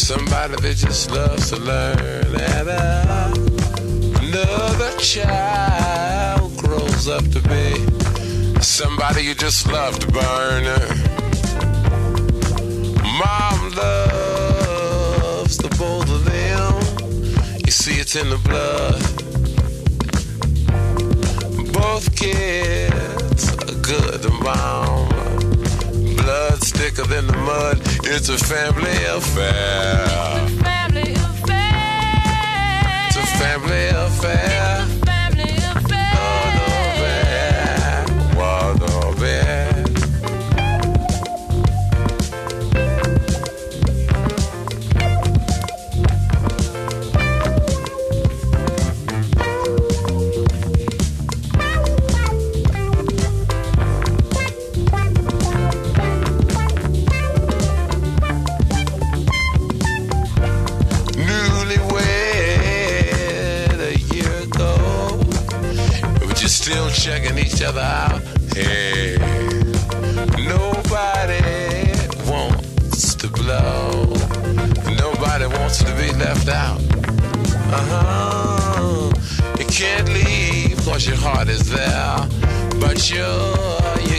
Somebody that just loves to learn, and another child grows up to be somebody you just love to burn. Mom loves the both of them. You see, it's in the blood. Both kids are good to mom. Blood's thicker than the mud. It's a family affair. It's a family affair. It's a family affair. It's a family affair. Oh, no, bad. Still checking each other out. Hey, nobody wants to blow. Nobody wants to be left out. You can't leave cause your heart is there. But you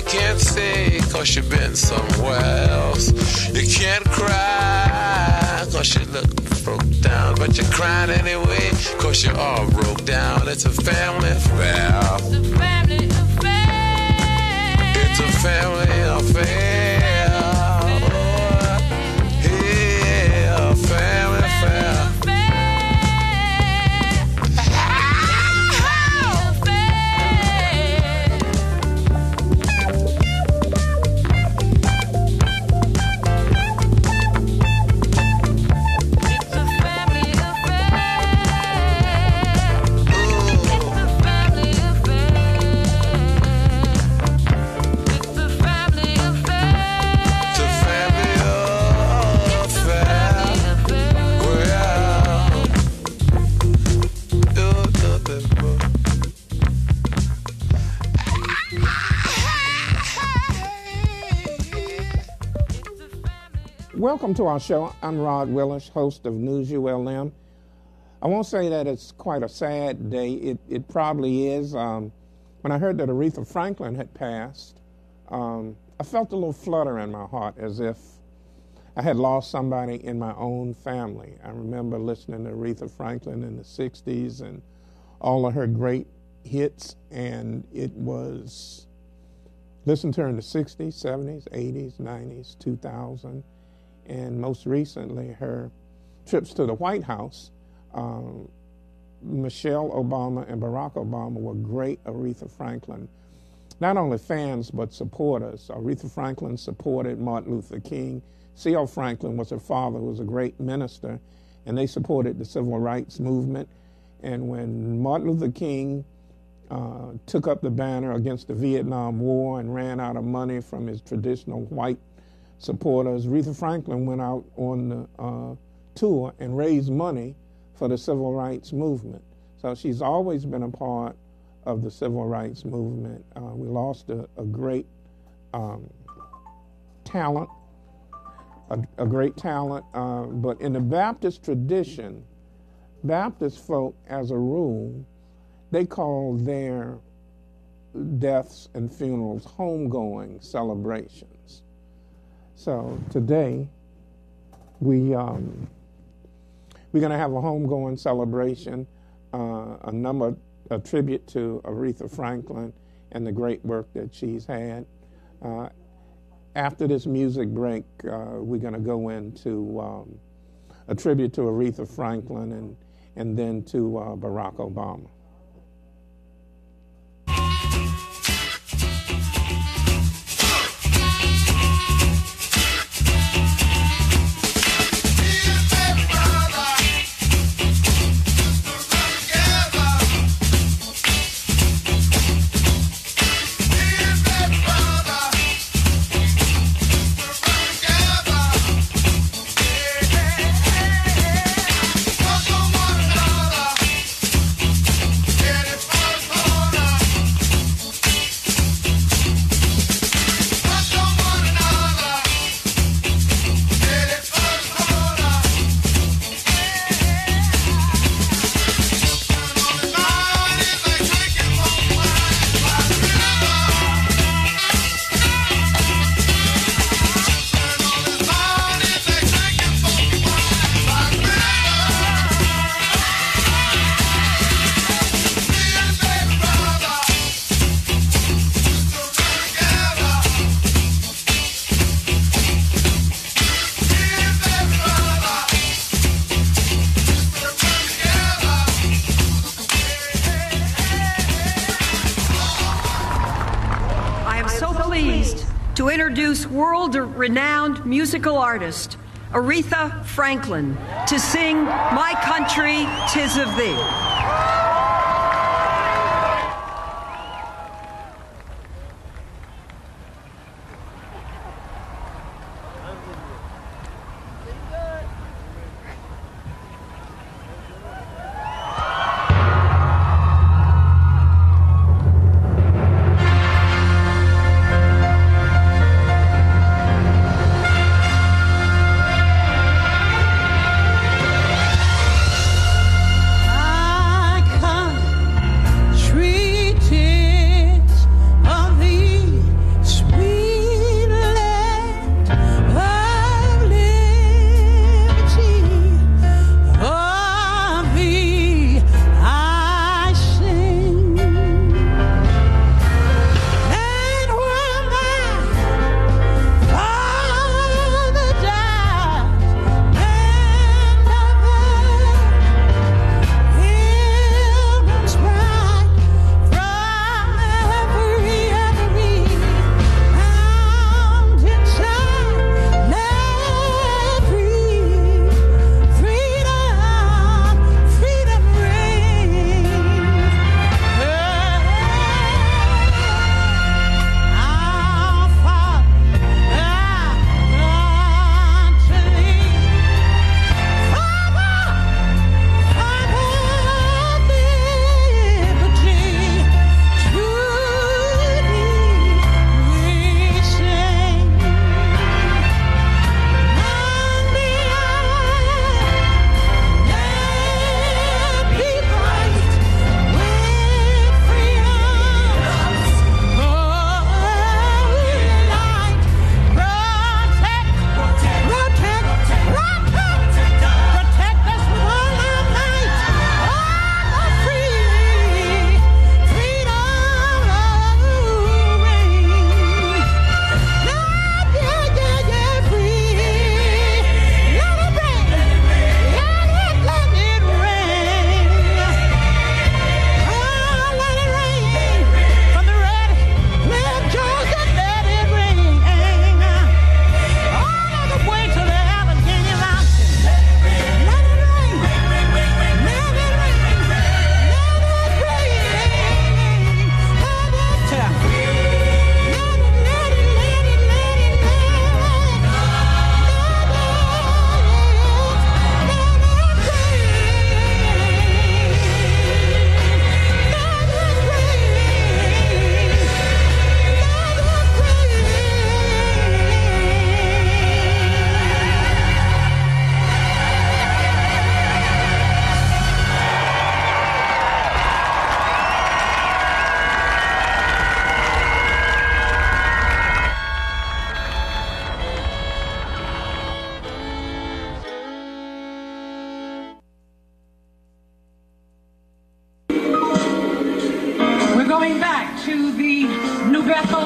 can't stay cause you've been somewhere else. You can't cry cause you look broke down. But you're crying anyway cause you're all broke down. It's a family affair. It's a family affair. It's a family affair. Oh, yeah, a family affair. Welcome to our show. I'm Rod Willis, host of News ULM. I won't say that it's quite a sad day. It probably is. When I heard that Aretha Franklin had passed, I felt a little flutter in my heart as if I had lost somebody in my own family. I remember listening to Aretha Franklin in the 60s and all of her great hits, and it was listened to her in the 60s, 70s, 80s, 90s, 2000. And most recently, her trips to the White House. Michelle Obama and Barack Obama were great Aretha Franklin, not only fans, but supporters. Aretha Franklin supported Martin Luther King. C.L. Franklin was her father, who was a great minister, and they supported the civil rights movement. And when Martin Luther King took up the banner against the Vietnam War and ran out of money from his traditional white supporters, Aretha Franklin went out on the tour and raised money for the civil rights movement. So she's always been a part of the civil rights movement. We lost a great talent, a great talent, but in the Baptist tradition, Baptist folk, as a rule, they call their deaths and funerals homegoing celebrations. So today, we're going to have a homegoing celebration, a tribute to Aretha Franklin and the great work that she's had. After this music break, we're going to go into a tribute to Aretha Franklin and then to Barack Obama. to introduce world-renowned musical artist Aretha Franklin to sing My Country, 'Tis of Thee.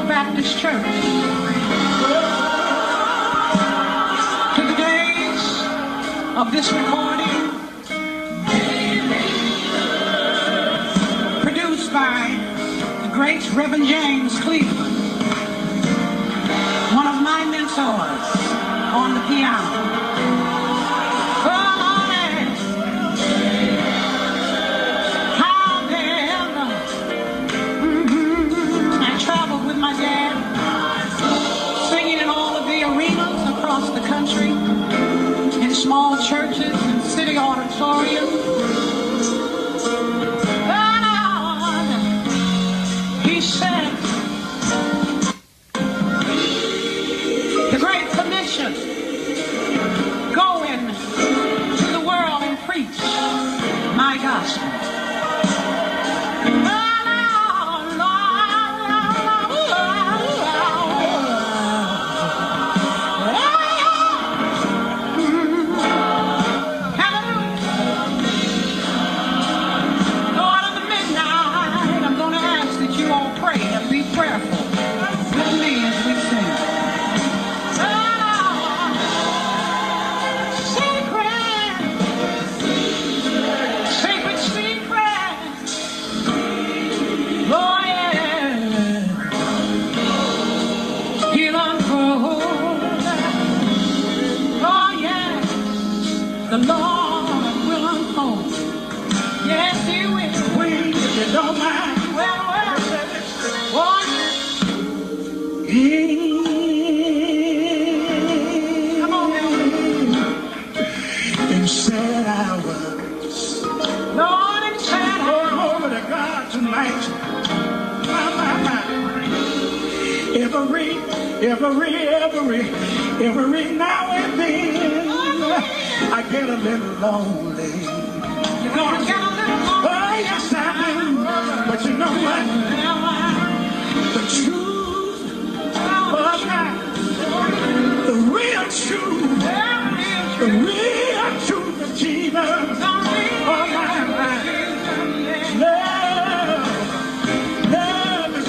Baptist Church. To the days of this recording, produced by the great Reverend James Cleveland, one of my mentors on the piano. The country, in small churches and city auditoriums. He said, the Great Commission, go into the world and preach my gospel. Be praying. every now and then I get a little lonely. You're gonna get a little lonely. Oh, yes, I do. But you know what? The truth of life, the real truth of Jesus. Oh, my life. Love is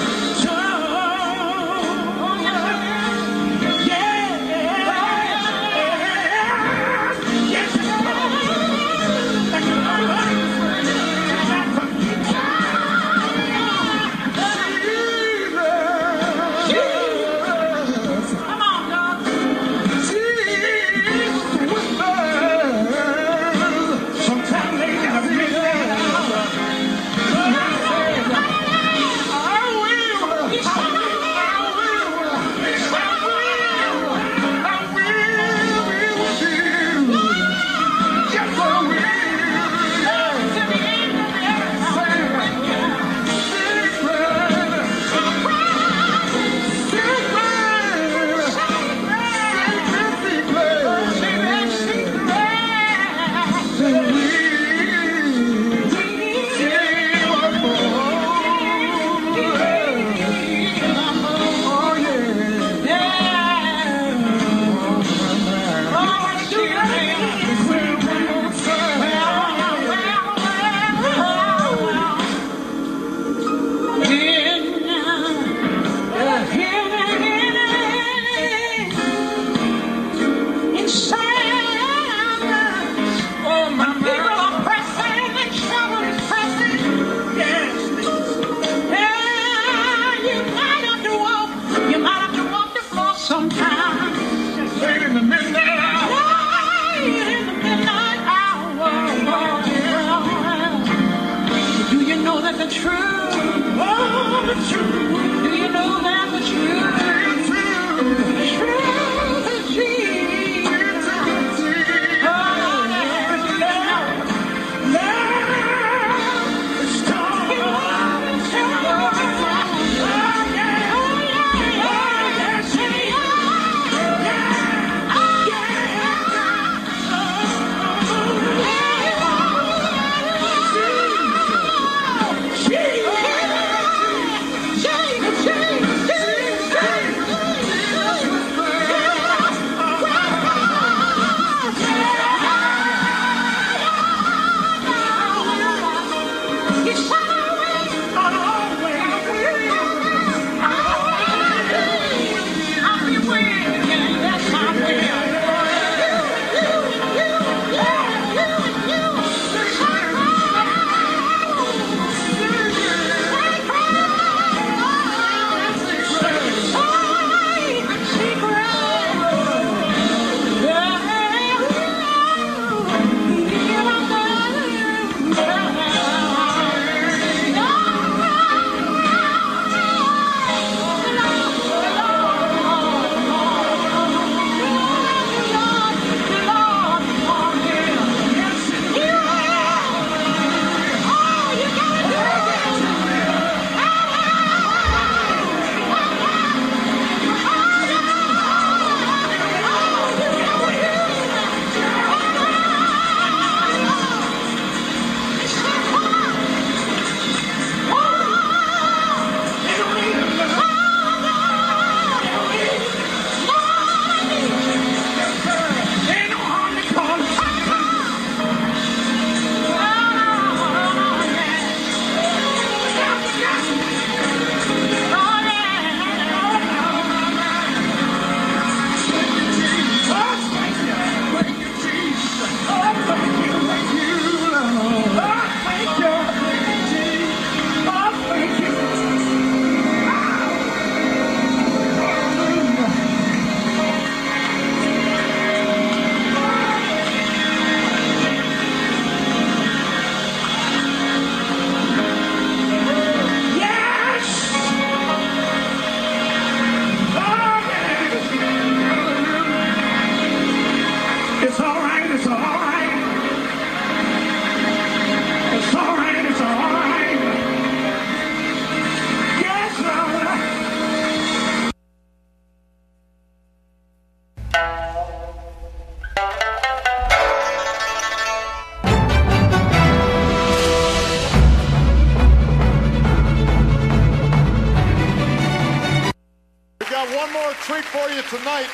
one more treat for you tonight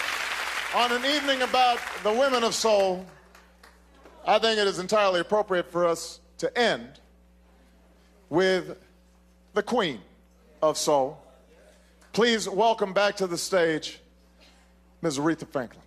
on an evening about the women of soul. I think it is entirely appropriate for us to end with the queen of soul. Please welcome back to the stage Ms. Aretha Franklin.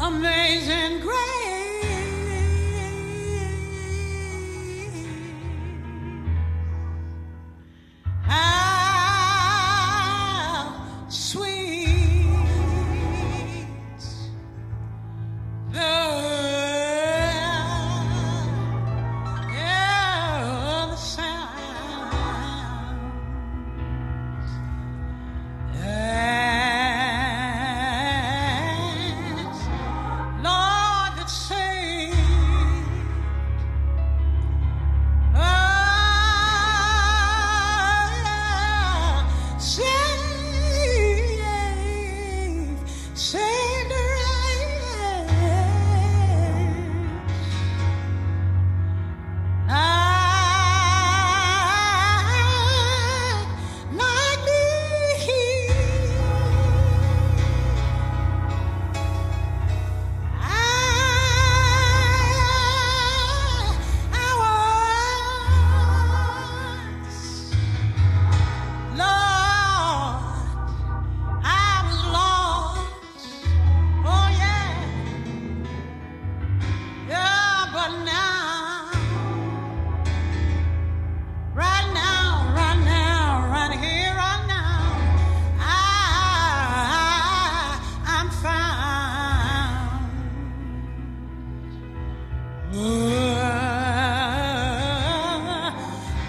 Amazing grace, how sweet the sound. Lord, that saved, saved the like me.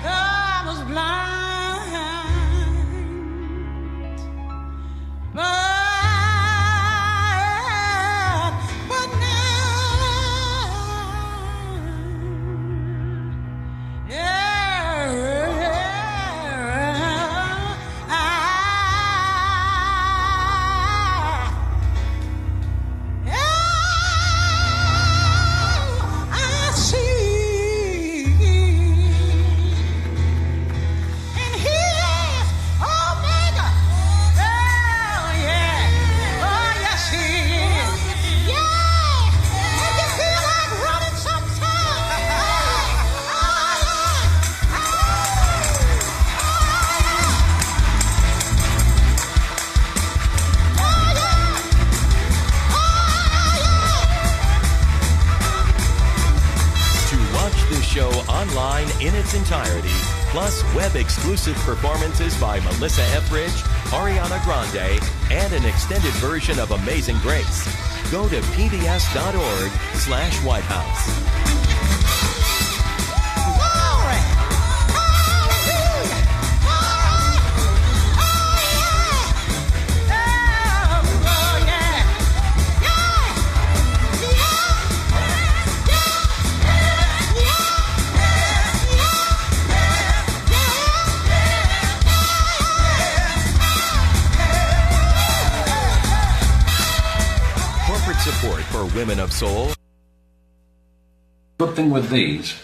I was blind, but now, I see, and He is Omega. Oh yeah, oh yes He is. Yeah, make you feel like running sometime. To watch this show online in its entirety, plus web-exclusive performances by Melissa Etheridge, Ariana Grande, and an extended version of Amazing Grace, go to pbs.org/whitehouse. Glory! Hallelujah! Oh yeah! Corporate support for Women of Soul. Good thing with these,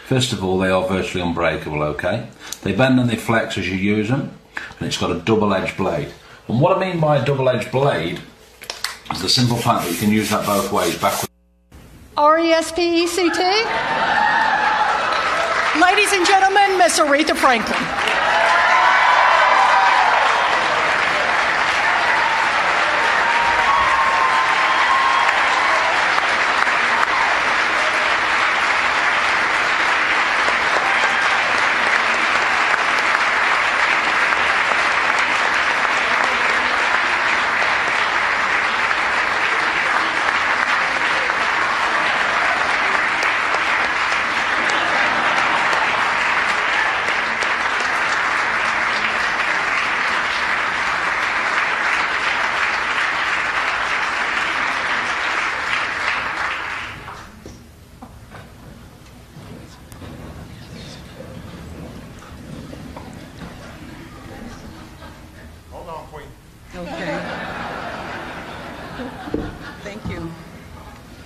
first of all, they are virtually unbreakable, okay? They bend and they flex as you use them, and it's got a double-edged blade. And what I mean by a double-edged blade is the simple fact that you can use that both ways, backwards. R-E-S-P-E-C-T. Ladies and gentlemen, Miss Aretha Franklin.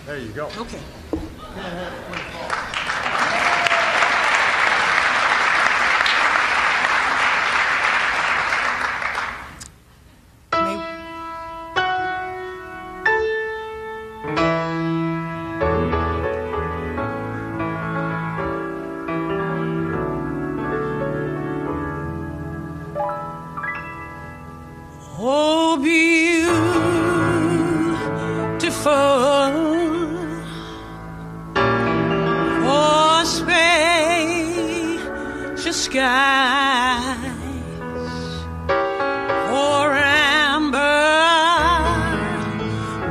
There you go. Okay. Oh, beautiful, for spacious skies, for amber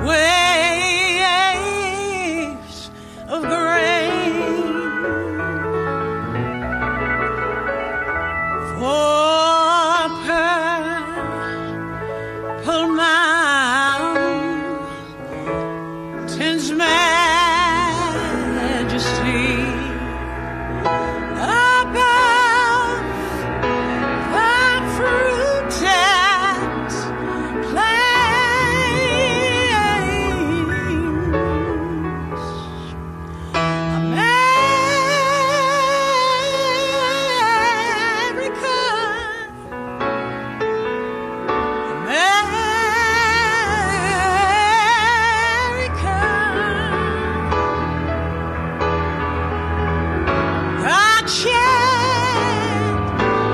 waves of grain, for purple mountains' majesty, above the fruit-decked plains. God shed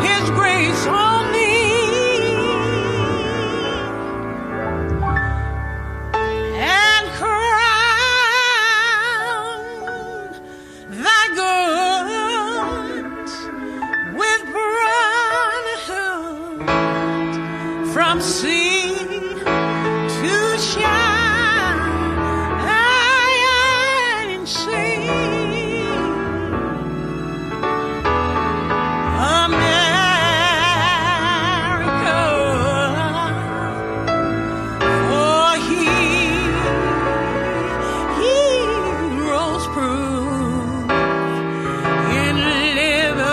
His grace on me and crowned Thy good with brotherhood from sea to shining sea. America, for heroes prove in liberating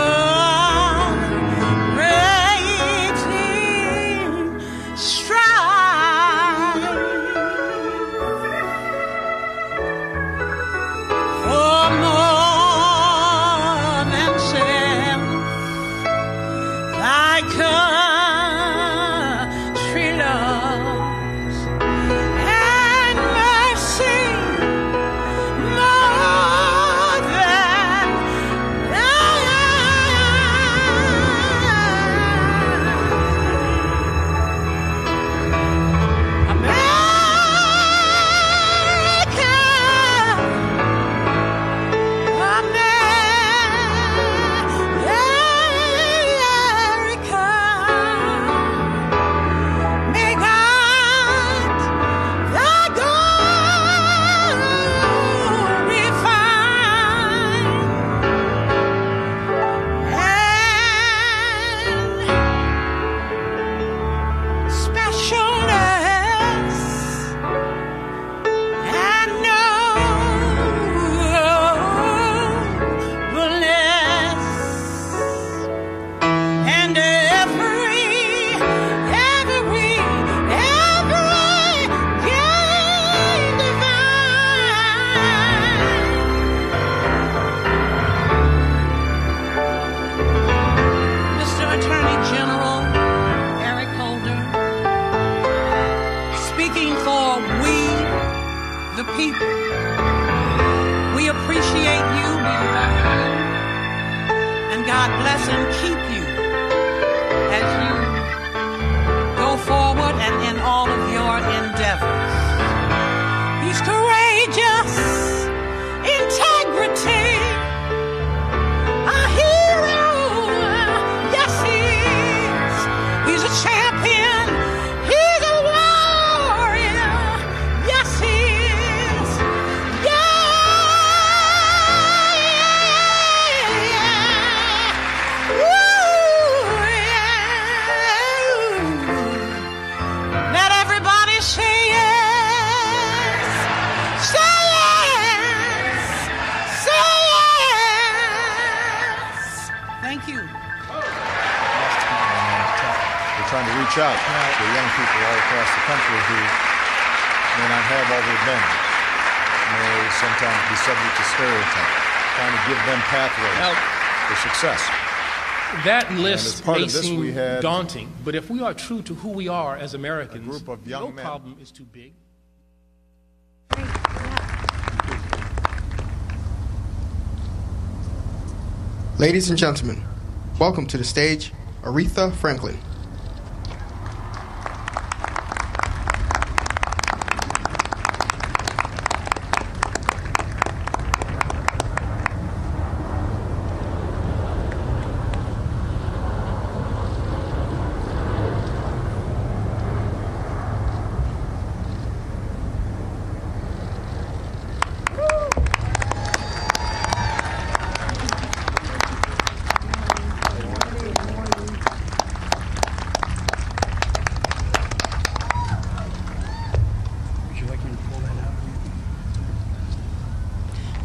strife, for more than self, Thy country loves, and mercy more than may God thy glory find, and specialness and nobleness, and every gain divine. Mr. Attorney General Eric Holder, speaking for we, the people, we appreciate you, we love you, and God bless and keep you as you go forward and in all of your endeavors. He's courageous, integrity, a hero, yes he is. He's a champion, he's a warrior, yes he is. Yeah. Woo, yeah. Let everybody say yes. Say yes. Say yes. Thank you. We're trying to reach out to young people all across the country who may not have all the advantage. may sometimes be subject to stereotype, trying to give them pathways for success. That list may this, seem daunting, but if we are true to who we are as Americans, group of young men. Problem is too big. Ladies and gentlemen, welcome to the stage, Aretha Franklin.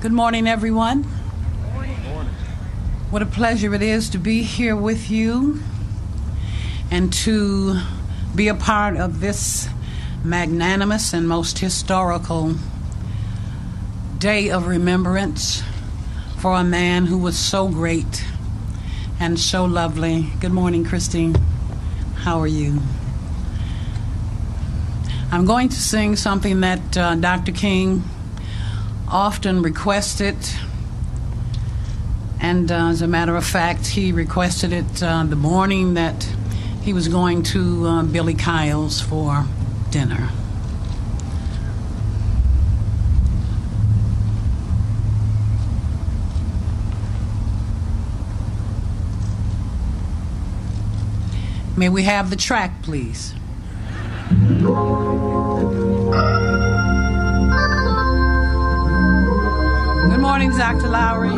Good morning, everyone. Morning. What a pleasure it is to be here with you and to be a part of this magnanimous and most historical day of remembrance for a man who was so great and so lovely. Good morning, Christine. How are you? I'm going to sing something that Dr. King often requested, and as a matter of fact, he requested it the morning that he was going to Billy Kyle's for dinner. May we have the track, please? Good morning, Dr. Lowry.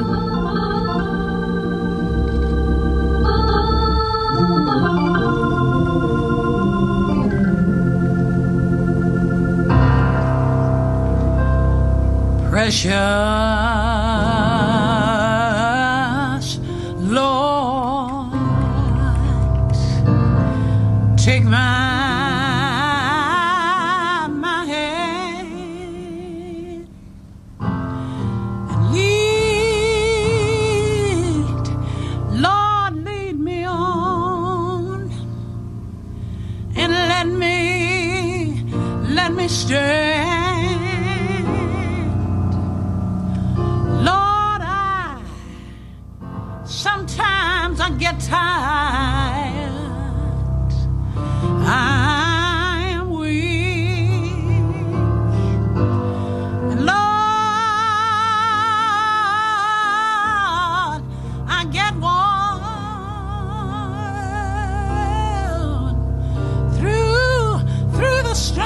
Precious Lord, take my stand. Lord, sometimes I get tired. I am weak. And Lord, I get worn through the storm.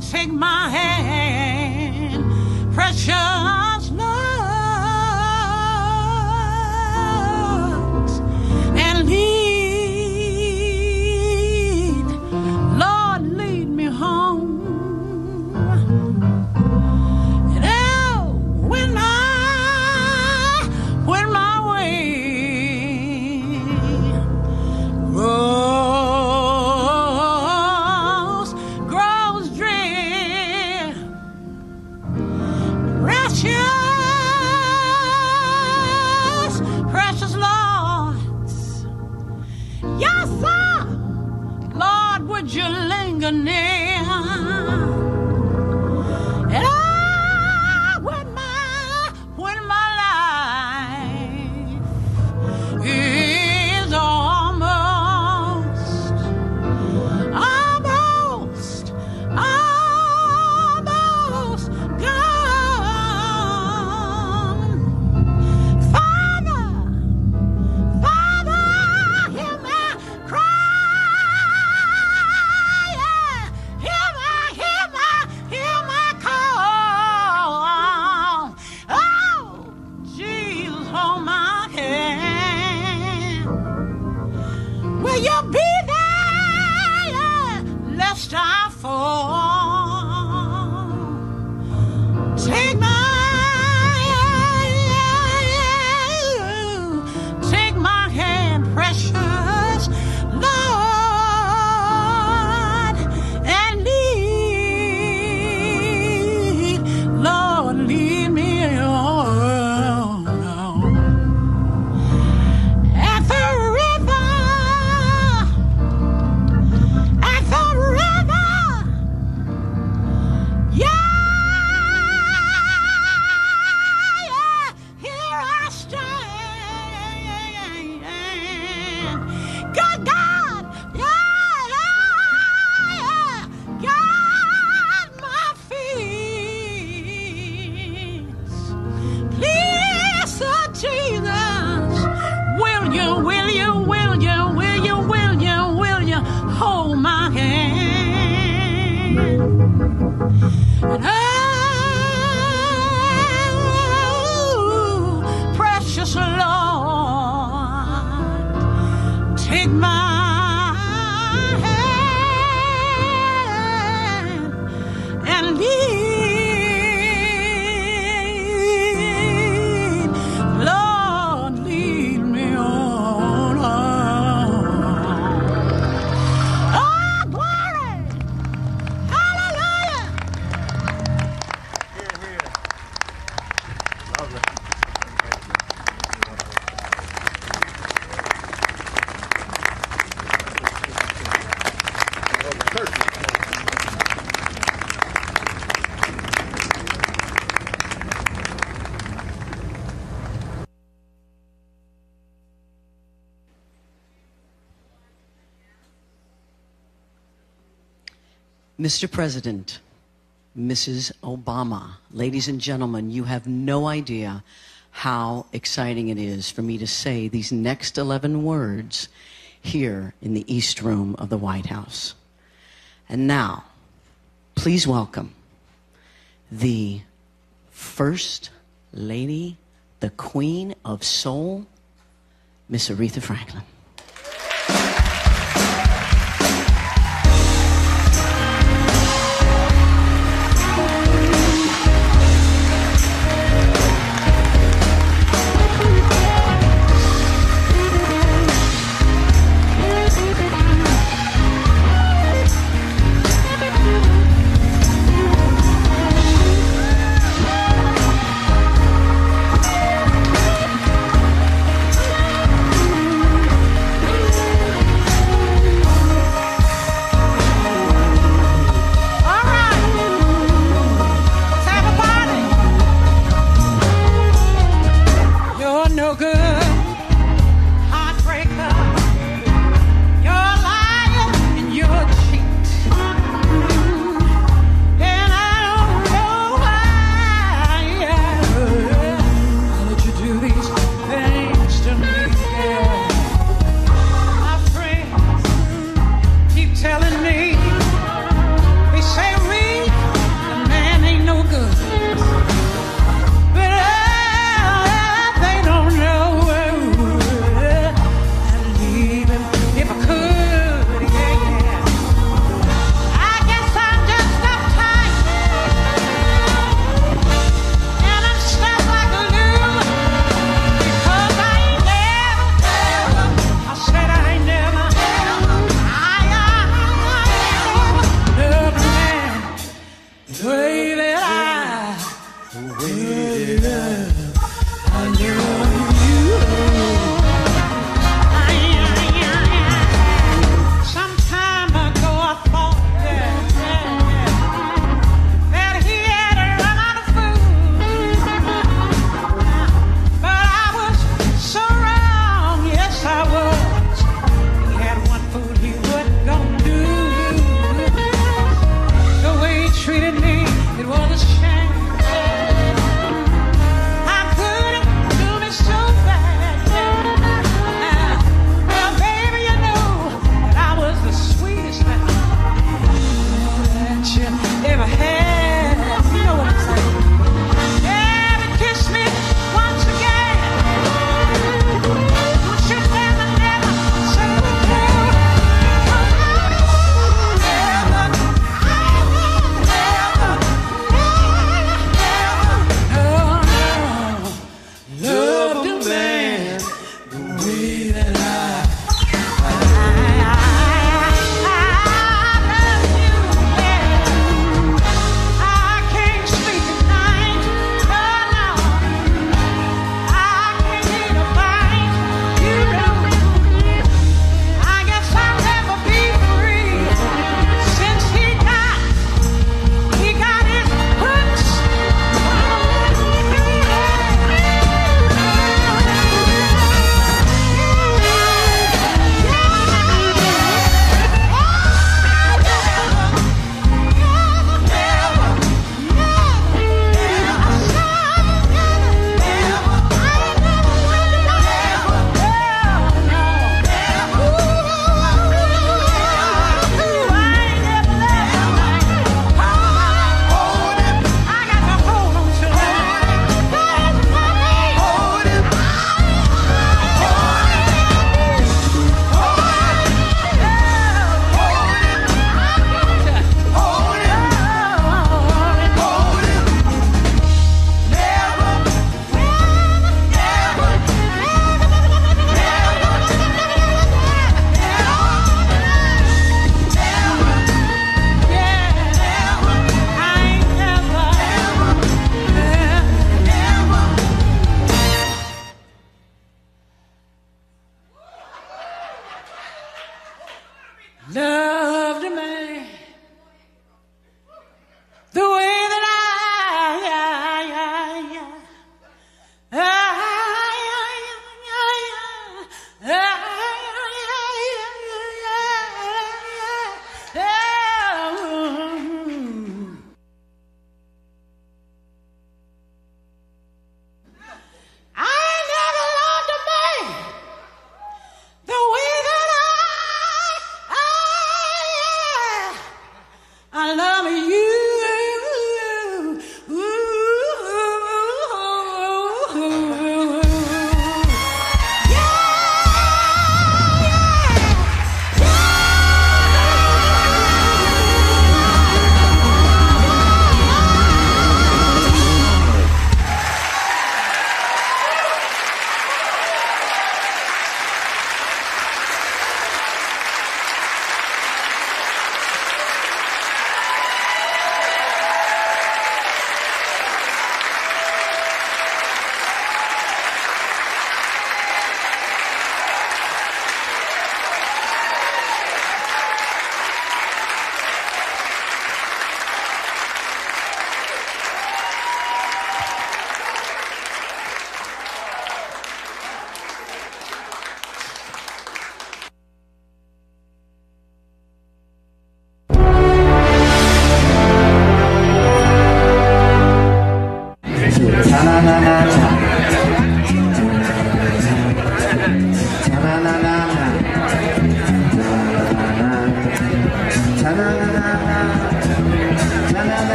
Take my hand, precious Lord, and lead me home. And when my way grows drear, precious and lead. Lord, lead me on. Oh, glory! Hallelujah! Mr. President, Mrs. Obama, ladies and gentlemen, you have no idea how exciting it is for me to say these next 11 words here in the East Room of the White House. And now, please welcome the First Lady, the Queen of Soul, Miss Aretha Franklin.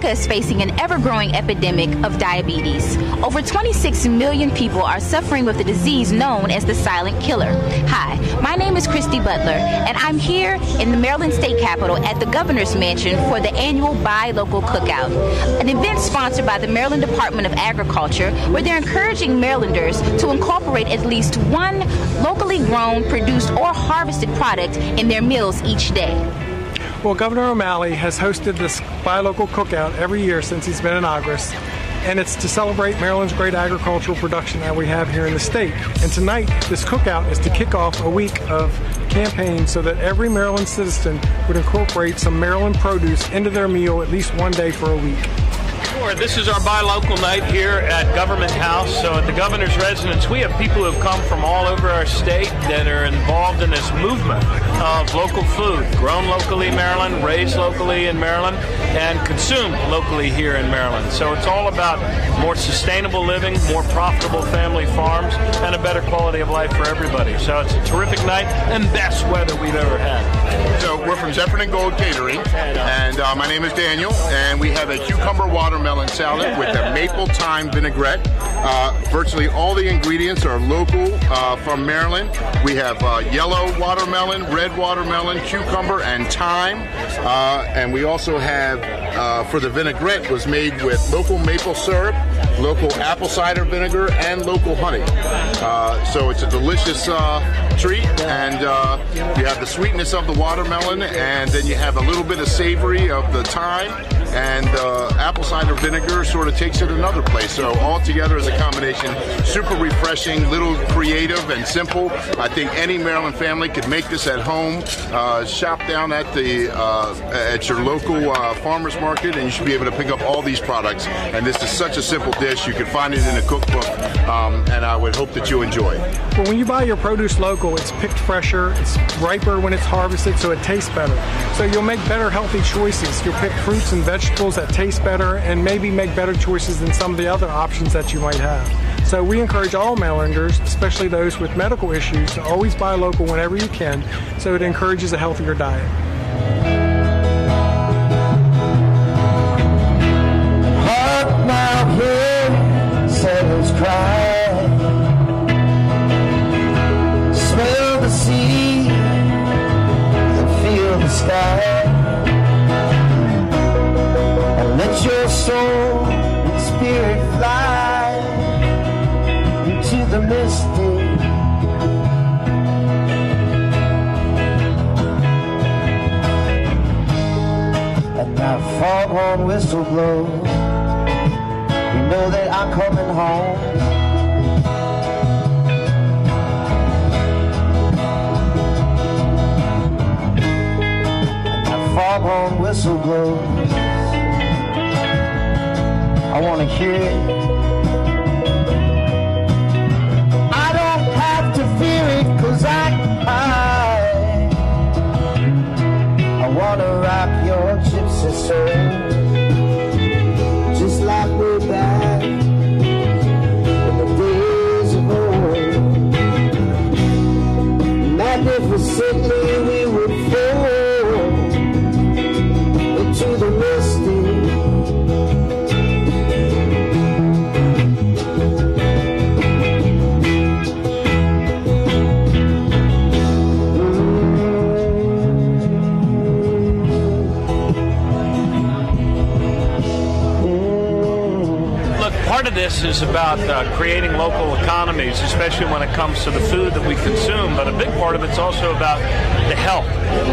America is facing an ever-growing epidemic of diabetes. Over 26 million people are suffering with the disease known as the silent killer. Hi, my name is Christy Butler, and I'm here in the Maryland State Capitol at the Governor's Mansion for the annual Buy Local Cookout, an event sponsored by the Maryland Department of Agriculture, where they're encouraging Marylanders to incorporate at least one locally grown, produced, or harvested product in their meals each day. Well, Governor O'Malley has hosted this Buy Local Cookout every year since he's been in Congress, and it's to celebrate Maryland's great agricultural production that we have here in the state. And tonight, this cookout is to kick off a week of campaign so that every Maryland citizen would incorporate some Maryland produce into their meal at least one day for a week. Sure. This is our Buy Local night here at Government House. So at the Governor's residence, we have people who have come from all over our state that are involved in this movement of local food, grown locally in Maryland, raised locally in Maryland, and consumed locally here in Maryland. So it's all about more sustainable living, more profitable family farms, and a better quality of life for everybody. So it's a terrific night and best weather we've ever had. So we're from Zephyr and Gold Catering, and my name is Daniel, and we have a cucumber watermelon salad with a maple thyme vinaigrette. Virtually all the ingredients are local from Maryland. We have yellow watermelon, red watermelon, cucumber, and thyme. And we also have, for the vinaigrette, was made with local maple syrup, local apple cider vinegar, and local honey. So it's a delicious treat, and you have the sweetness of the watermelon, and then you have a little bit of savory of the thyme, and apple cider vinegar sort of takes it another place. So all together as a combination, super refreshing, little creative and simple. I think any Maryland family could make this at home. Shop down at the at your local farmers market, and you should be able to pick up all these products. And this is such a simple dish. You can find it in a cookbook, and I would hope that you enjoy it. Well, when you buy your produce local, it's picked fresher, it's riper when it's harvested, so it tastes better. So you'll make better healthy choices. You'll pick fruits and vegetables that taste better and maybe make better choices than some of the other options that you might have. So we encourage all Marylanders, especially those with medical issues, to always buy local whenever you can, so it encourages a healthier diet. Hark now, hear sailors cry. Smell the sea and feel the sky. And let your soul and spirit fly into the mystic. And that foghorn whistle blows. You know that I'm coming home. And that foghorn whistle blows. I want to hear it. I don't have to fear it, 'cause I want to rock your gypsy soul, just like we're back in the days of old. Magnificently we would fall into the mystic. Part of this is about creating local economies, especially when it comes to the food that we consume, but a big part of it's also about the health.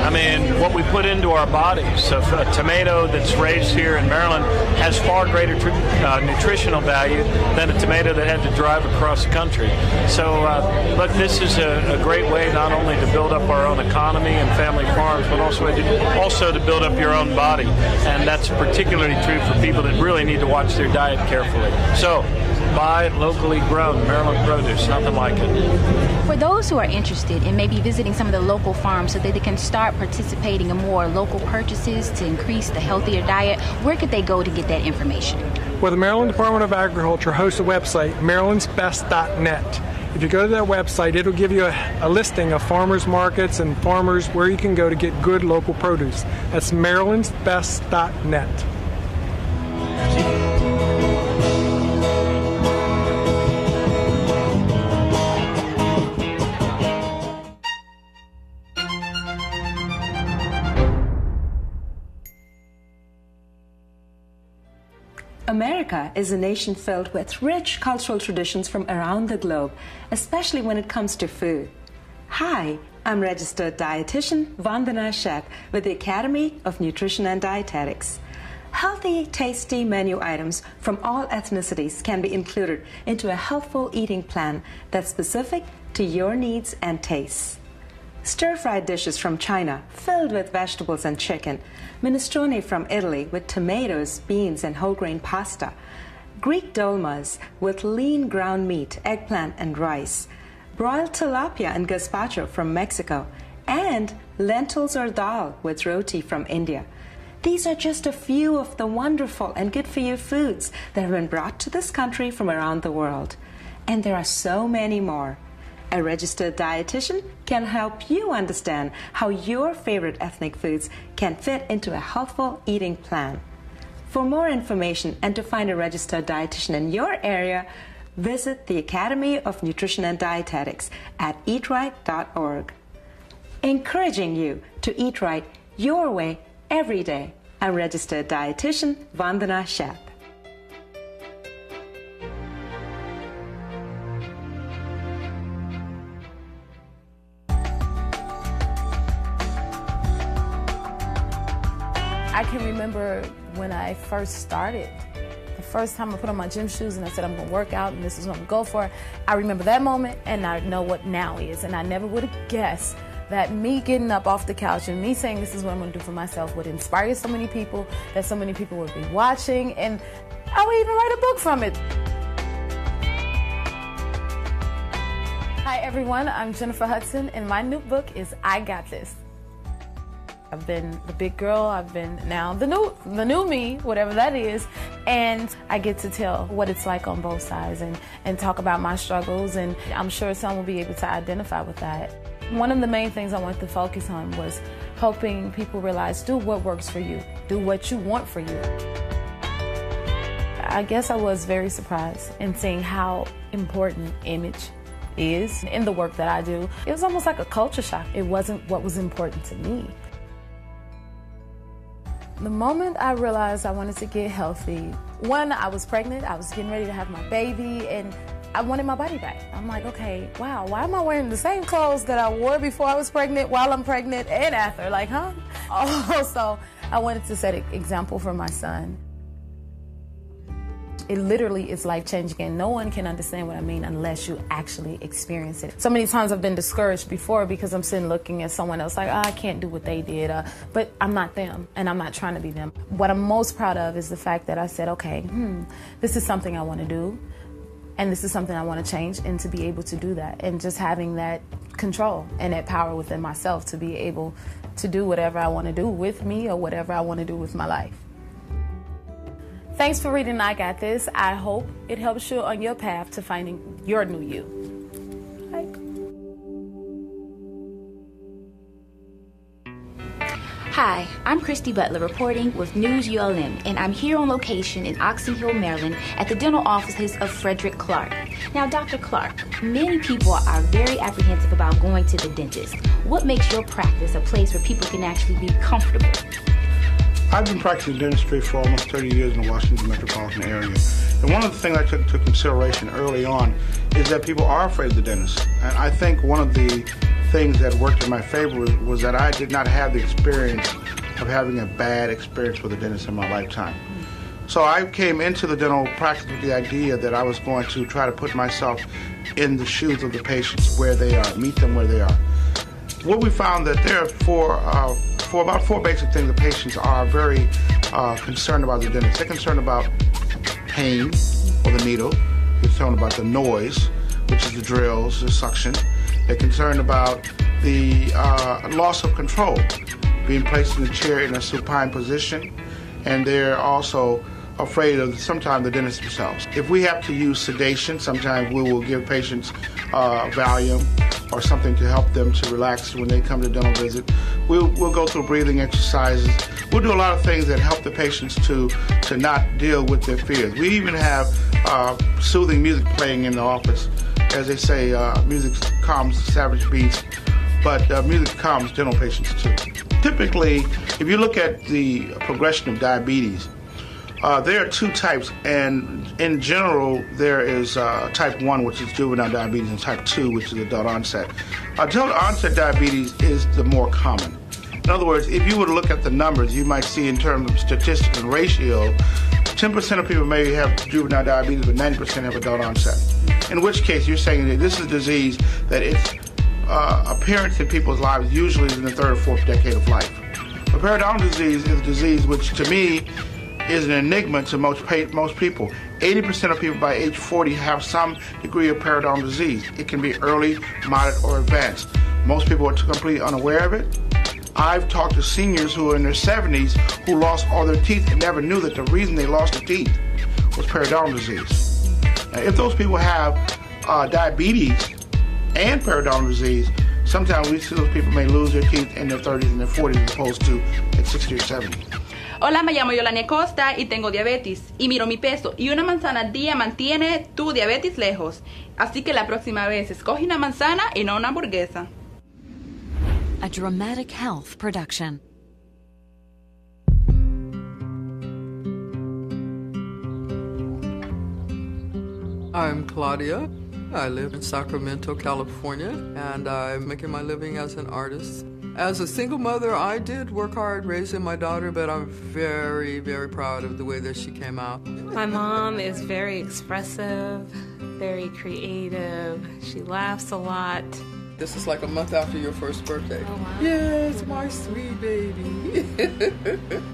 I mean, what we put into our bodies. So a tomato that's raised here in Maryland has far greater nutritional value than a tomato that had to drive across the country. So, look, this is a great way not only to build up our own economy and family farms, but also to build up your own body. And that's particularly true for people that really need to watch their diet carefully. So, buy locally grown Maryland produce, nothing like it. For those who are interested in maybe visiting some of the local farms so that they can start participating in more local purchases to increase the healthier diet, where could they go to get that information? Well, the Maryland Department of Agriculture hosts a website, marylandsbest.net. If you go to that website, it'll give you a listing of farmers markets and farmers where you can go to get good local produce. That's marylandsbest.net. America is a nation filled with rich cultural traditions from around the globe, especially when it comes to food. Hi, I'm registered dietitian Vandana Sheth with the Academy of Nutrition and Dietetics. Healthy, tasty menu items from all ethnicities can be included into a healthful eating plan that's specific to your needs and tastes. Stir-fried dishes from China filled with vegetables and chicken, minestrone from Italy with tomatoes, beans, and whole grain pasta, Greek dolmas with lean ground meat, eggplant, and rice, broiled tilapia and gazpacho from Mexico, and lentils or dal with roti from India. These are just a few of the wonderful and good-for-you foods that have been brought to this country from around the world. And there are so many more. A registered dietitian can help you understand how your favorite ethnic foods can fit into a healthful eating plan. For more information and to find a registered dietitian in your area, visit the Academy of Nutrition and Dietetics at eatright.org. Encouraging you to eat right your way every day. I'm registered dietitian Vandana Sheth. I can remember when I first started, the first time I put on my gym shoes and I said I'm going to work out and this is what I'm going to go for. I remember that moment and I know what now is, and I never would have guessed that me getting up off the couch and me saying this is what I'm going to do for myself would inspire so many people, that so many people would be watching, and I would even write a book from it. Hi everyone, I'm Jennifer Hudson, and my new book is I Got This. I've been the big girl, I've been now the new me, whatever that is, and I get to tell what it's like on both sides and talk about my struggles, and I'm sure some will be able to identify with that. One of the main things I wanted to focus on was helping people realize, do what works for you, do what you want for you. I guess I was very surprised in seeing how important image is in the work that I do. It was almost like a culture shock. It wasn't what was important to me. The moment I realized I wanted to get healthy, one, I was pregnant, I was getting ready to have my baby, and I wanted my body back. I'm like, okay, wow, why am I wearing the same clothes that I wore before I was pregnant, while I'm pregnant, and after? Like, huh? Also, I wanted to set an example for my son. It literally is life-changing, and no one can understand what I mean unless you actually experience it. So many times I've been discouraged before because I'm sitting looking at someone else like, I can't do what they did, but I'm not them, and I'm not trying to be them. What I'm most proud of is the fact that I said, okay, this is something I want to do, and this is something I want to change, and to be able to do that, and just having that control and that power within myself to be able to do whatever I want to do with me or whatever I want to do with my life. Thanks for reading I Got This. I hope it helps you on your path to finding your new you. Bye. Hi, I'm Christy Butler reporting with News ULM, and I'm here on location in Oxon Hill, Maryland at the dental offices of Frederick Clark. Now, Dr. Clark, many people are very apprehensive about going to the dentist. What makes your practice a place where people can actually be comfortable? I've been practicing dentistry for almost 30 years in the Washington metropolitan area. And one of the things I took into consideration early on is that people are afraid of the dentist. And I think one of the things that worked in my favor was that I did not have the experience of having a bad experience with a dentist in my lifetime. So I came into the dental practice with the idea that I was going to try to put myself in the shoes of the patients where they are, meet them where they are. What we found that there are about four basic things the patients are very concerned about the dentist. They're concerned about pain or the needle. They're concerned about the noise, which is the drills, the suction. They're concerned about the loss of control, being placed in the chair in a supine position. And they're also afraid of sometimes the dentists themselves. If we have to use sedation, sometimes we will give patients Valium or something to help them to relax when they come to dental visit. We'll go through breathing exercises. We'll do a lot of things that help the patients to not deal with their fears. We even have soothing music playing in the office. As they say, music calms the savage beast, but music calms dental patients too. Typically, if you look at the progression of diabetes, There are two types, and in general, there is type 1, which is juvenile diabetes, and type 2, which is adult onset. Adult onset diabetes is the more common. In other words, if you were to look at the numbers, you might see in terms of statistics and ratio, 10% of people may have juvenile diabetes, but 90% have adult onset. In which case, you're saying that this is a disease that its appearance in people's lives usually is in the third or fourth decade of life. But periodontal disease is a disease which, to me, is an enigma to most people. 80% of people by age 40 have some degree of periodontal disease. It can be early, moderate, or advanced. Most people are completely unaware of it. I've talked to seniors who are in their 70s who lost all their teeth and never knew that the reason they lost their teeth was periodontal disease. Now, if those people have diabetes and periodontal disease, sometimes we see those people may lose their teeth in their 30s and their 40s as opposed to at 60 or 70. Hola, me llamo Yolania Costa y tengo diabetes y miro mi peso y una manzana al día mantiene tu diabetes lejos. Así que la próxima vez escoge una manzana y no una hamburguesa. A Dramatic Health production. I'm Claudia. I live in Sacramento, California, and I'm making my living as an artist. As a single mother, I did work hard raising my daughter, but I'm very, very proud of the way that she came out. My mom is very expressive, very creative. She laughs a lot. This is like a month after your first birthday. Oh, wow. Yes, my sweet baby.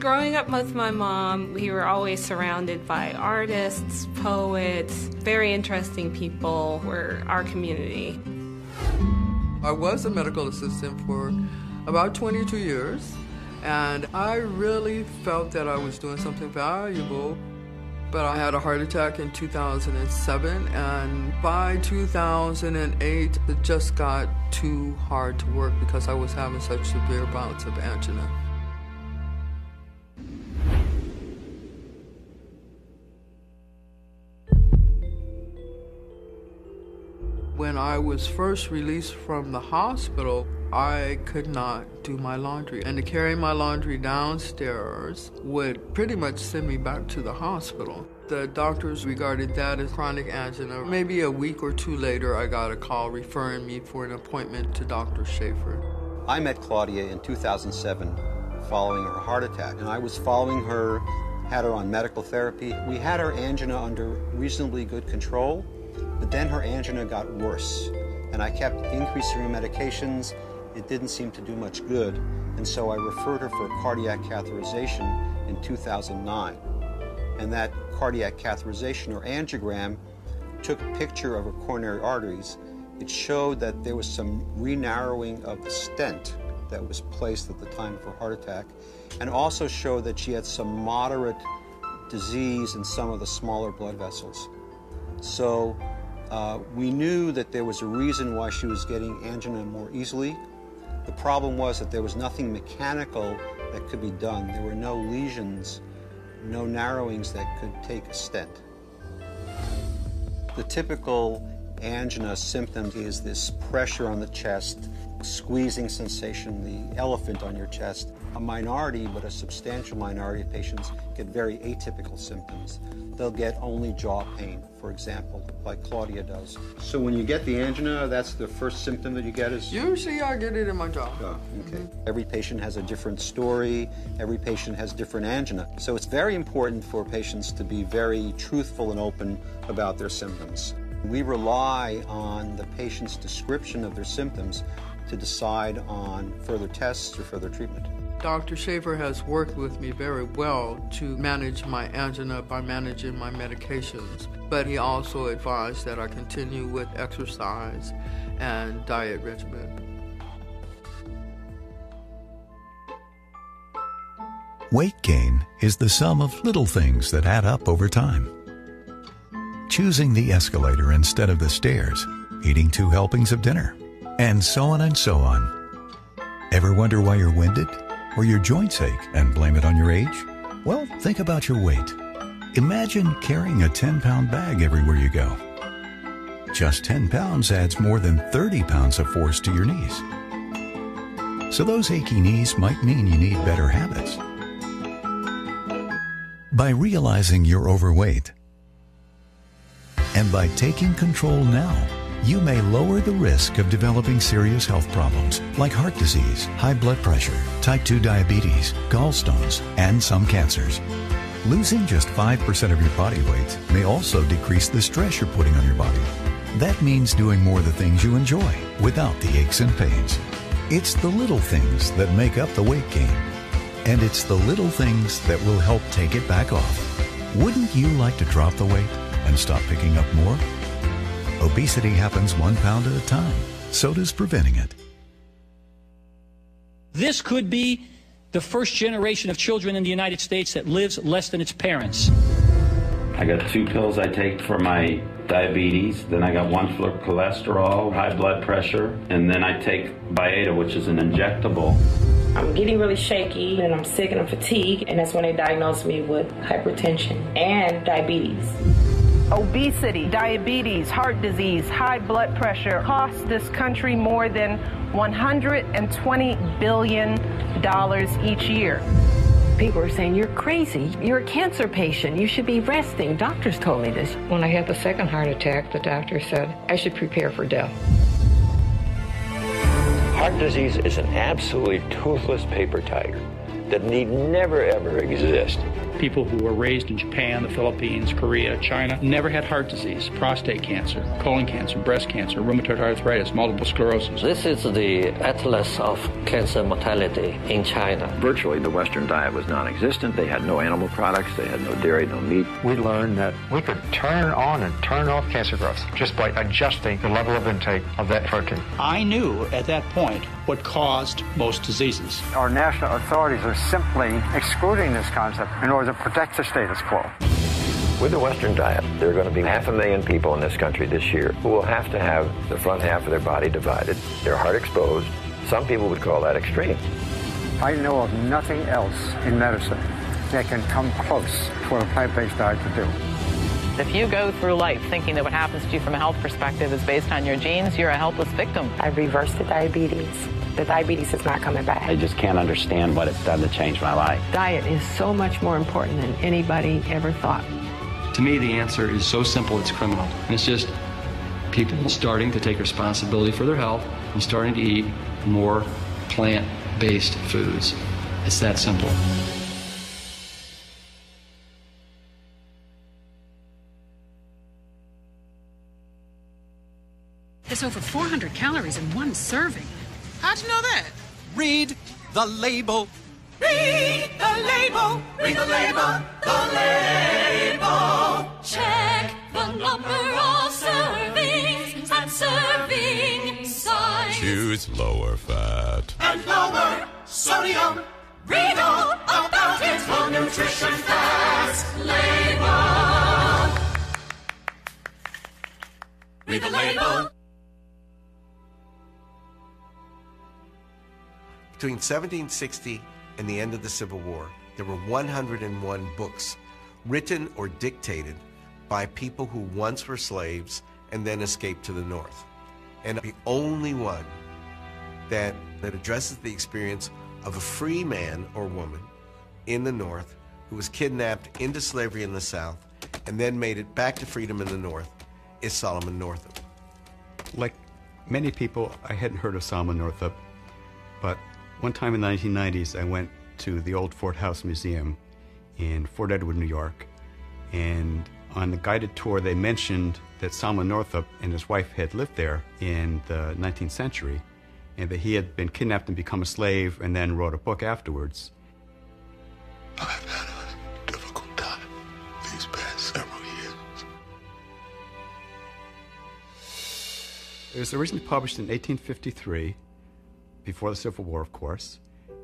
Growing up with my mom, we were always surrounded by artists, poets, very interesting people were our community. I was a medical assistant for about 22 years, and I really felt that I was doing something valuable. But I had a heart attack in 2007, and by 2008, it just got too hard to work because I was having such severe bouts of angina. When I was first released from the hospital, I could not do my laundry. And to carry my laundry downstairs would pretty much send me back to the hospital. The doctors regarded that as chronic angina. Maybe a week or two later, I got a call referring me for an appointment to Dr. Schaefer. I met Claudia in 2007 following her heart attack, and I was following her, had her on medical therapy. We had her angina under reasonably good control, but then her angina got worse, and I kept increasing her medications. It didn't seem to do much good, and so I referred her for cardiac catheterization in 2009. And that cardiac catheterization, or angiogram, took a picture of her coronary arteries. It showed that there was some re-narrowing of the stent that was placed at the time of her heart attack, and also showed that she had some moderate disease in some of the smaller blood vessels. So we knew that there was a reason why she was getting angina more easily. The problem was that there was nothing mechanical that could be done. There were no lesions, no narrowings that could take a stent. The typical angina symptom is this pressure on the chest, squeezing sensation, the elephant on your chest. A minority, but a substantial minority of patients get very atypical symptoms. They'll get only jaw pain, for example, like Claudia does. So when you get the angina, that's the first symptom that you get is? Usually I get it in my jaw. Oh, okay. Every patient has a different story. Every patient has different angina. So it's very important for patients to be very truthful and open about their symptoms. We rely on the patient's description of their symptoms to decide on further tests or further treatment. Dr. Schaefer has worked with me very well to manage my angina by managing my medications, but he also advised that I continue with exercise and diet regimen. Weight gain is the sum of little things that add up over time. Choosing the escalator instead of the stairs, eating 2 helpings of dinner, and so on and so on. Ever wonder why you're winded? Or your joints ache and blame it on your age? Well, think about your weight. Imagine carrying a 10-pound bag everywhere you go. Just 10 pounds adds more than 30 pounds of force to your knees. So those achy knees might mean you need better habits. By realizing you're overweight and by taking control now, you may lower the risk of developing serious health problems like heart disease, high blood pressure, type 2 diabetes, gallstones, and some cancers. Losing just 5% of your body weight may also decrease the stress you're putting on your body. That means doing more of the things you enjoy without the aches and pains. It's the little things that make up the weight gain. And it's the little things that will help take it back off. Wouldn't you like to drop the weight and stop picking up more? Obesity happens 1 pound at a time. So does preventing it. This could be the first generation of children in the United States that lives less than its parents. I got 2 pills I take for my diabetes, then I got 1 for cholesterol, high blood pressure, and then I take Byetta, which is an injectable. I'm getting really shaky, and I'm sick and I'm fatigued, and that's when they diagnosed me with hypertension and diabetes. Obesity, diabetes, heart disease, high blood pressure cost this country more than $120 billion each year. People are saying, you're crazy. You're a cancer patient. You should be resting. Doctors told me this. When I had the second heart attack, the doctor said I should prepare for death. Heart disease is an absolutely toothless paper tiger that need never, ever exist. People who were raised in Japan, the Philippines, Korea, China, never had heart disease, prostate cancer, colon cancer, breast cancer, rheumatoid arthritis, multiple sclerosis. This is the atlas of cancer mortality in China. Virtually, the Western diet was non-existent. They had no animal products. They had no dairy, no meat. We learned that we could turn on and turn off cancer growth just by adjusting the level of intake of that protein. I knew at that point what caused most diseases. Our national authorities are simply excluding this concept in order to protect the status quo. With the Western diet, there are going to be 500,000 people in this country this year who will have to have the front half of their body divided, their heart exposed. Some people would call that extreme. I know of nothing else in medicine that can come close to what a plant-based diet could do. If you go through life thinking that what happens to you from a health perspective is based on your genes, you're a helpless victim. I reversed the diabetes. The diabetes is not coming back. I just can't understand what it's done to change my life. Diet is so much more important than anybody ever thought. To me, the answer is so simple, it's criminal. And it's just people starting to take responsibility for their health and starting to eat more plant-based foods. It's that simple. There's over 400 calories in one serving. How'd you know that? Read the label. Read the label. Read the label. The label. Check the number of servings and serving size. Choose lower fat and lower sodium. Read all about it. The Nutrition Facts label. Read the label. Between 1760 and the end of the Civil War, there were 101 books written or dictated by people who once were slaves and then escaped to the North. And the only one that addresses the experience of a free man or woman in the North who was kidnapped into slavery in the South and then made it back to freedom in the North is Solomon Northup. Like many people, I hadn't heard of Solomon Northup, but one time in the 1990s, I went to the old Fort House Museum in Fort Edward, New York, and on the guided tour, they mentioned that Solomon Northup and his wife had lived there in the 19th century, and that he had been kidnapped and become a slave and then wrote a book afterwards. I've had a difficult time these past several years. It was originally published in 1853, before the Civil War, of course,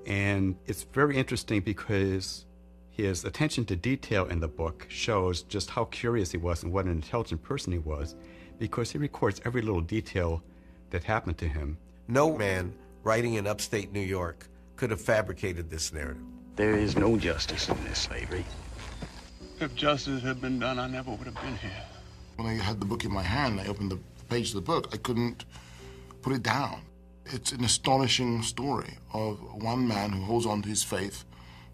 and it's very interesting because his attention to detail in the book shows just how curious he was and what an intelligent person he was, because he records every little detail that happened to him. No man writing in upstate New York could have fabricated this narrative. There is no justice in this slavery. If justice had been done, I never would have been here. When I had the book in my hand, I opened the page of the book, I couldn't put it down. It's an astonishing story of one man who holds on to his faith,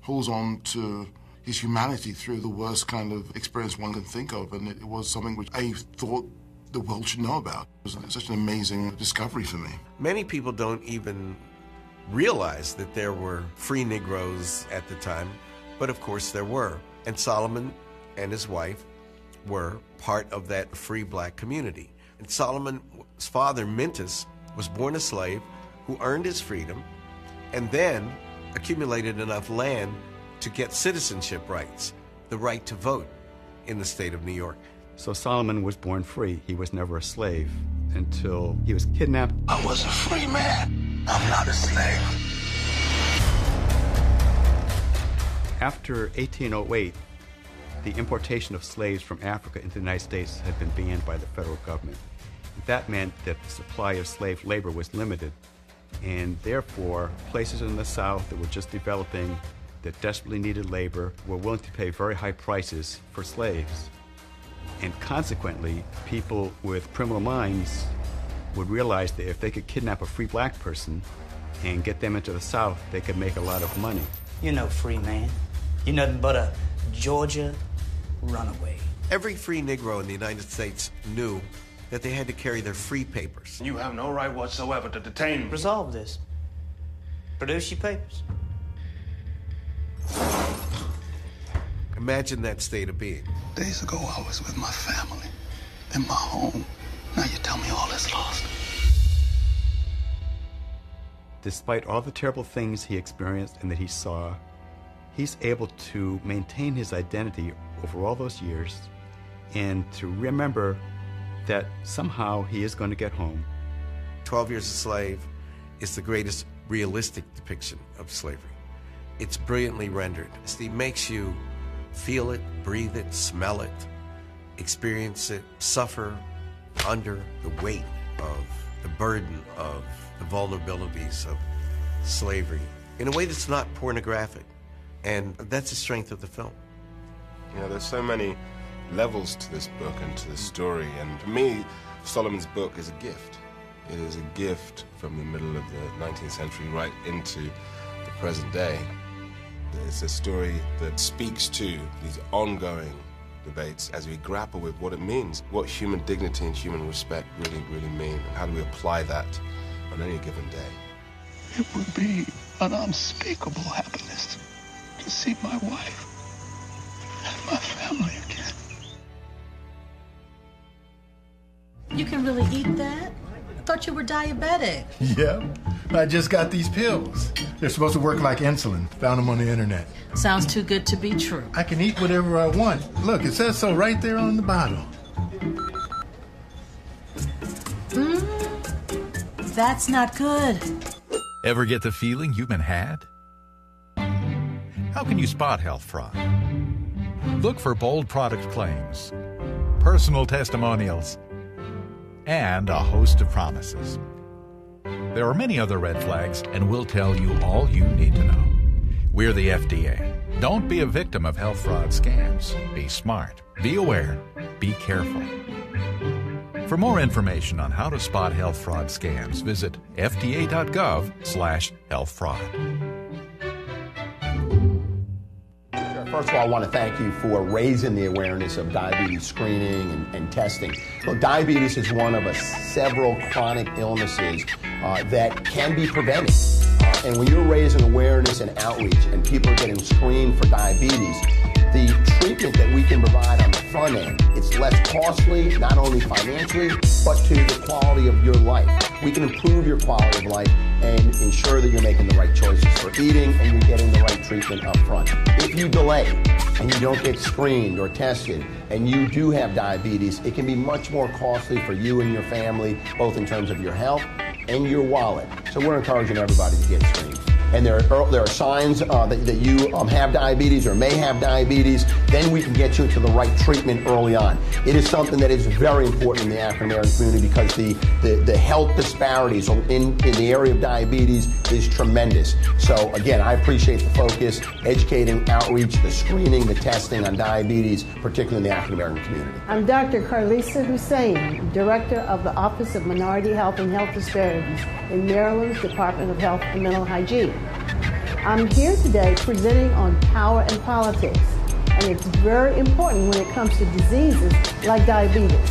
holds on to his humanity through the worst kind of experience one can think of, and it was something which I thought the world should know about. It was such an amazing discovery for me. Many people don't even realize that there were free Negroes at the time, but of course there were. And Solomon and his wife were part of that free black community. And Solomon's father, Mintus, was born a slave who earned his freedom and then accumulated enough land to get citizenship rights, the right to vote in the state of New York. So Solomon was born free. He was never a slave until he was kidnapped. I was a free man. I'm not a slave. After 1808, the importation of slaves from Africa into the United States had been banned by the federal government. That meant that the supply of slave labor was limited, and therefore places in the South that were just developing, that desperately needed labor, were willing to pay very high prices for slaves. And consequently, people with criminal minds would realize that if they could kidnap a free black person and get them into the South, they could make a lot of money. You're no free man. You're nothing but a Georgia runaway. Every free Negro in the United States knew that they had to carry their free papers. You have no right whatsoever to detain me. Resolve this. Produce your papers. Imagine that state of being. Days ago, I was with my family in my home. Now you tell me all is lost. Despite all the terrible things he experienced and that he saw, he's able to maintain his identity over all those years and to remember that somehow he is going to get home. 12 Years a Slave is the greatest realistic depiction of slavery. It's brilliantly rendered. It makes you feel it, breathe it, smell it, experience it, suffer under the weight of the burden of the vulnerabilities of slavery in a way that's not pornographic. And that's the strength of the film. You know, there's so many levels to this book and to this story, and to me, Solomon's book is a gift. It is a gift from the middle of the 19th century right into the present day. It's a story that speaks to these ongoing debates as we grapple with what it means, what human dignity and human respect really, really mean, and how do we apply that on any given day. It would be an unspeakable happiness to see my wife and my family again. You can really eat that? I thought you were diabetic. Yeah, I just got these pills. They're supposed to work like insulin. Found them on the internet. Sounds too good to be true. I can eat whatever I want. Look, it says so right there on the bottle. That's not good. Ever get the feeling you've been had? How can you spot health fraud? Look for bold product claims, personal testimonials, and a host of promises. There are many other red flags, and we'll tell you all you need to know. We're the FDA. Don't be a victim of health fraud scams. Be smart, be aware, be careful. For more information on how to spot health fraud scams, visit fda.gov/healthfraud. First of all, I want to thank you for raising the awareness of diabetes screening and testing. Look, diabetes is one of several chronic illnesses that can be prevented. And when you're raising awareness and outreach and people are getting screened for diabetes, the treatment that we can provide on the front end, it's less costly, not only financially, but to the quality of your life. We can improve your quality of life and ensure that you're making the right choices for eating and you're getting the right treatment up front. If you delay and you don't get screened or tested and you do have diabetes, it can be much more costly for you and your family, both in terms of your health and your wallet. So we're encouraging everybody to get screened. And there are signs that you have diabetes or may have diabetes, then we can get you to the right treatment early on. It is something that is very important in the African American community because the health disparities in the area of diabetes is tremendous. So again, I appreciate the focus, educating, outreach, the screening, the testing on diabetes, particularly in the African American community. I'm Dr. Carlisa Hussein, Director of the Office of Minority Health and Health Disparities in Maryland's Department of Health and Mental Hygiene. I'm here today presenting on power and politics, and it's very important when it comes to diseases like diabetes.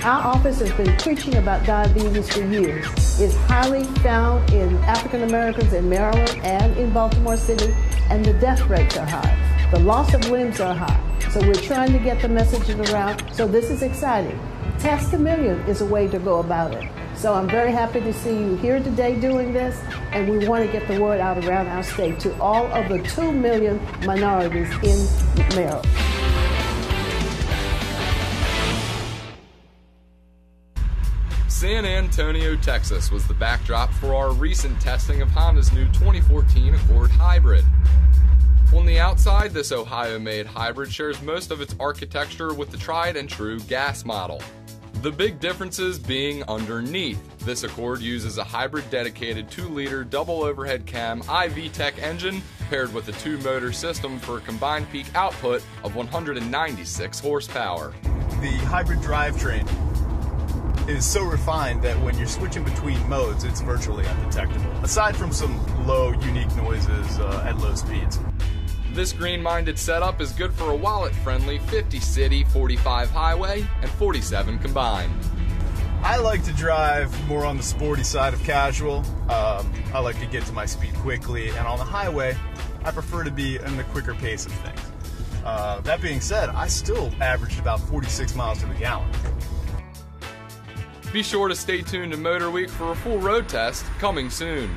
Our office has been preaching about diabetes for years. It's highly found in African Americans in Maryland and in Baltimore City, and the death rates are high. The loss of limbs are high. So we're trying to get the messaging around. So this is exciting. Test a Million is a way to go about it. So I'm very happy to see you here today doing this, and we want to get the word out around our state to all of the 2 million minorities in Maryland. San Antonio, Texas was the backdrop for our recent testing of Honda's new 2014 Accord Hybrid. On the outside, this Ohio-made hybrid shares most of its architecture with the tried and true gas model. The big differences being underneath. This Accord uses a hybrid dedicated 2-liter double overhead cam iVTEC engine paired with a 2-motor system for a combined peak output of 196 horsepower. The hybrid drivetrain is so refined that when you're switching between modes, it's virtually undetectable, aside from some low, unique noises at low speeds. This green-minded setup is good for a wallet-friendly 50 city, 45 highway, and 47 combined. I like to drive more on the sporty side of casual. I like to get to my speed quickly, and on the highway, I prefer to be in the quicker pace of things. That being said, I still averaged about 46 miles to the gallon. Be sure to stay tuned to Motor Week for a full road test coming soon.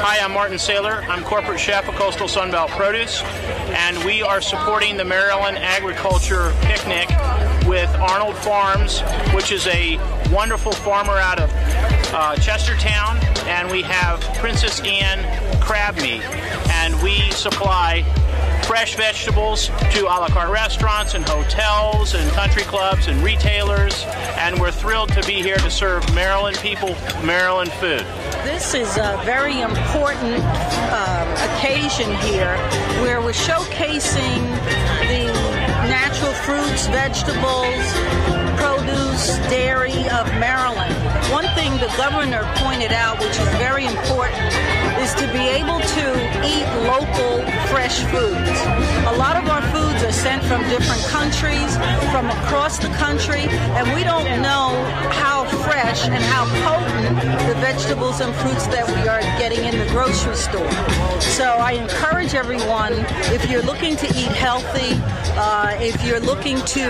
Hi, I'm Martin Saylor. I'm corporate chef of Coastal Sunbelt Produce, and we are supporting the Maryland Agriculture Picnic with Arnold Farms, which is a wonderful farmer out of Chestertown, and we have Princess Anne crab meat, and we supply fresh vegetables to a la carte restaurants and hotels and country clubs and retailers, and we're thrilled to be here to serve Maryland people Maryland food. This is a very important occasion here where we're showcasing the natural fruits, vegetables, produce, dairy of Maryland. One thing the governor pointed out, which is very important, is to be able to eat local fresh foods. A lot of our foods are sent from different countries, from across the country, and we don't know how fresh and how potent the vegetables and fruits that we are getting in the grocery store. So I encourage everyone, if you're looking to eat healthy, if you're looking to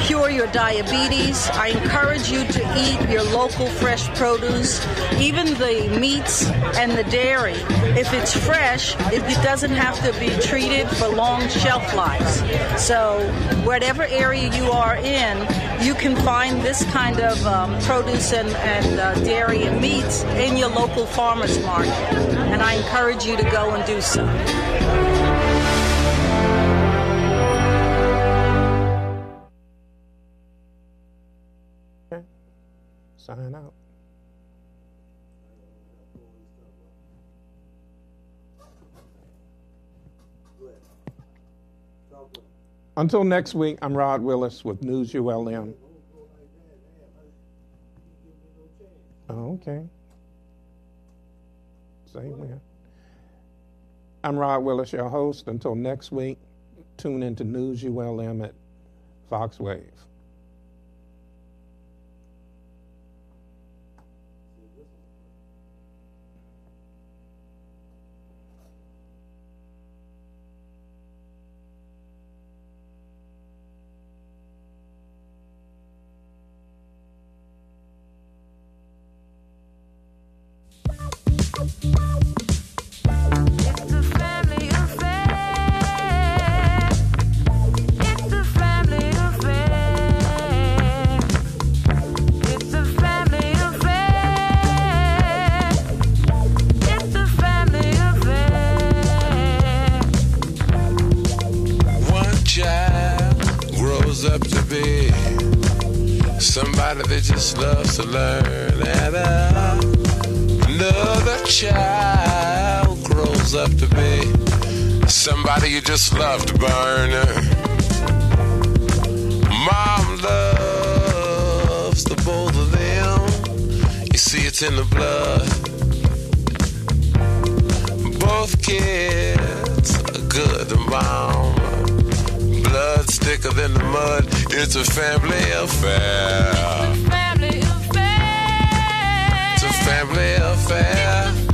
cure your diabetes, I encourage you to eat your local fresh produce, even the meats and the dairy. If it's fresh, it doesn't have to be treated for long shelf lives. So whatever area you are in, you can find this kind of produce and dairy and meats in your local farmer's market. And I encourage you to go and do so. Sign out. Until next week, I'm Rod Willis with News ULM. Oh, okay. Same way. I'm Rod Willis, your host. Until next week, tune into News ULM at Fox Wave. Somebody that just loves to learn, and another child grows up to be somebody you just love to burn. Mom loves the both of them. You see, it's in the blood. Both kids are good to mom. Blood's thicker than the mud. It's a family affair. It's a family affair. It's a family affair.